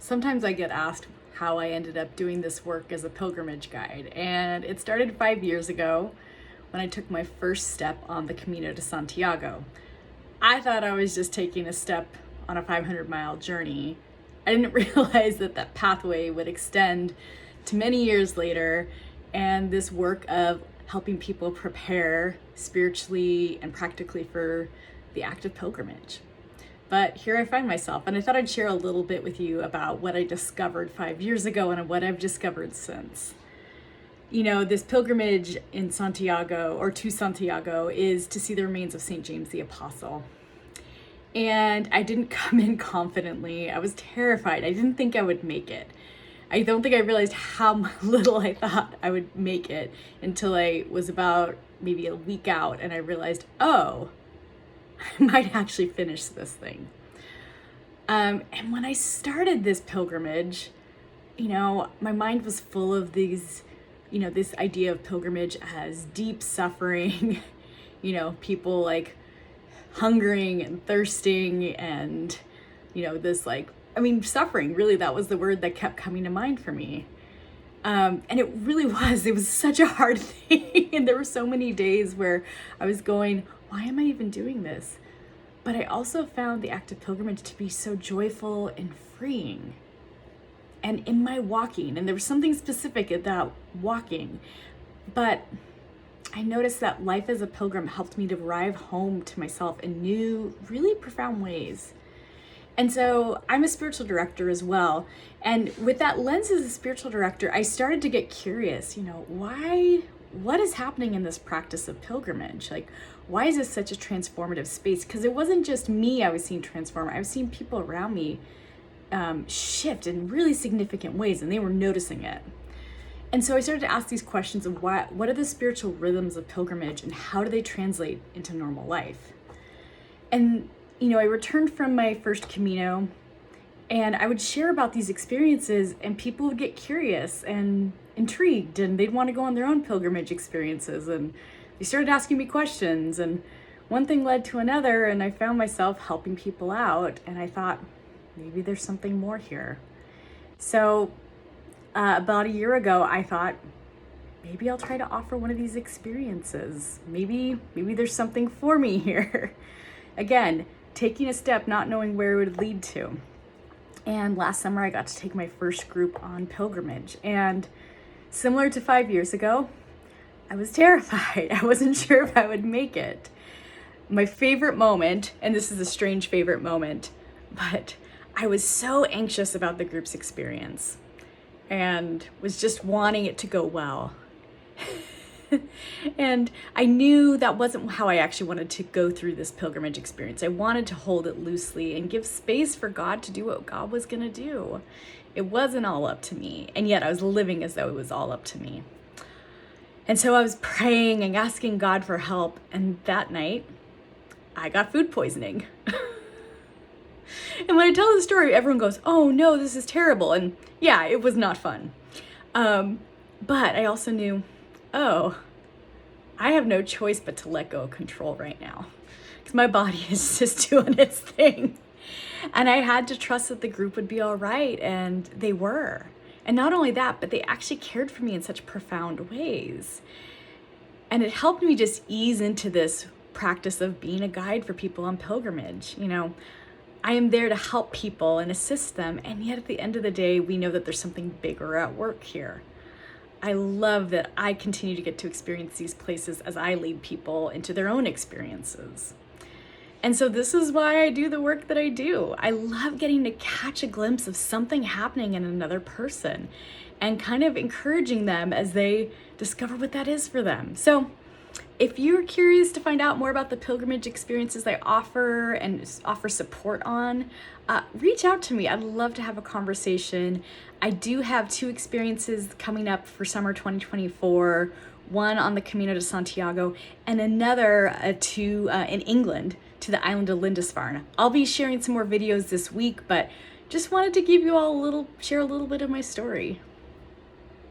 Sometimes I get asked how I ended up doing this work as a pilgrimage guide, and it started 5 years ago when I took my first step on the Camino de Santiago. I thought I was just taking a step on a 500-mile journey. I didn't realize that that pathway would extend to many years later, and this work of helping people prepare spiritually and practically for the act of pilgrimage. But here I find myself, and I thought I'd share a little bit with you about what I discovered 5 years ago and what I've discovered since. You know, this pilgrimage in Santiago, or to Santiago, is to see the remains of St. James the Apostle. And I didn't come in confidently. I was terrified. I didn't think I would make it. I don't think I realized how little I thought I would make it until I was about maybe a week out and I realized, oh, I might actually finish this thing. And when I started this pilgrimage, my mind was full of these, this idea of pilgrimage as deep suffering, people like hungering and thirsting and, suffering, really, that was the word that kept coming to mind for me. And it was such a hard thing. And there were so many days where I was going, why am I even doing this? But I also found the act of pilgrimage to be so joyful and freeing. And in my walking, and there was something specific about walking, but I noticed that life as a pilgrim helped me to arrive home to myself in new, really profound ways. And so I'm a spiritual director as well. And with that lens as a spiritual director, I started to get curious, what is happening in this practice of pilgrimage? Like, why is this such a transformative space? Because it wasn't just me I was seeing transform. I was seeing people around me shift in really significant ways, and they were noticing it. And so I started to ask these questions of what are the spiritual rhythms of pilgrimage and how do they translate into normal life? And, I returned from my first Camino and I would share about these experiences and people would get curious and intrigued and they'd want to go on their own pilgrimage experiences. And they started asking me questions and one thing led to another and I found myself helping people out and I thought, maybe there's something more here. So about a year ago, I thought, maybe I'll try to offer one of these experiences. Maybe there's something for me here. Again, taking a step, not knowing where it would lead to. And last summer, I got to take my first group on pilgrimage. And similar to 5 years ago, I was terrified. I wasn't sure if I would make it. My favorite moment, and this is a strange favorite moment, but I was so anxious about the group's experience and was just wanting it to go well. And I knew that wasn't how I actually wanted to go through this pilgrimage experience. I wanted to hold it loosely and give space for God to do what God was going to do. It wasn't all up to me, and yet I was living as though it was all up to me. And so I was praying and asking God for help, and that night, I got food poisoning. And when I tell the story, everyone goes, oh no, this is terrible. And yeah, it was not fun. But I also knew, oh, I have no choice but to let go of control right now because my body is just doing its thing. And I had to trust that the group would be all right. And they were. And not only that, but they actually cared for me in such profound ways. And it helped me just ease into this practice of being a guide for people on pilgrimage. I am there to help people and assist them. And yet at the end of the day, we know that there's something bigger at work here. I love that I continue to get to experience these places as I lead people into their own experiences. And so this is why I do the work that I do. I love getting to catch a glimpse of something happening in another person and kind of encouraging them as they discover what that is for them. So if you're curious to find out more about the pilgrimage experiences I offer and offer support on, reach out to me. I'd love to have a conversation. I do have 2 experiences coming up for summer 2024, one on the Camino de Santiago and another in England to the island of Lindisfarne. I'll be sharing some more videos this week, but just wanted to give you all share a little bit of my story.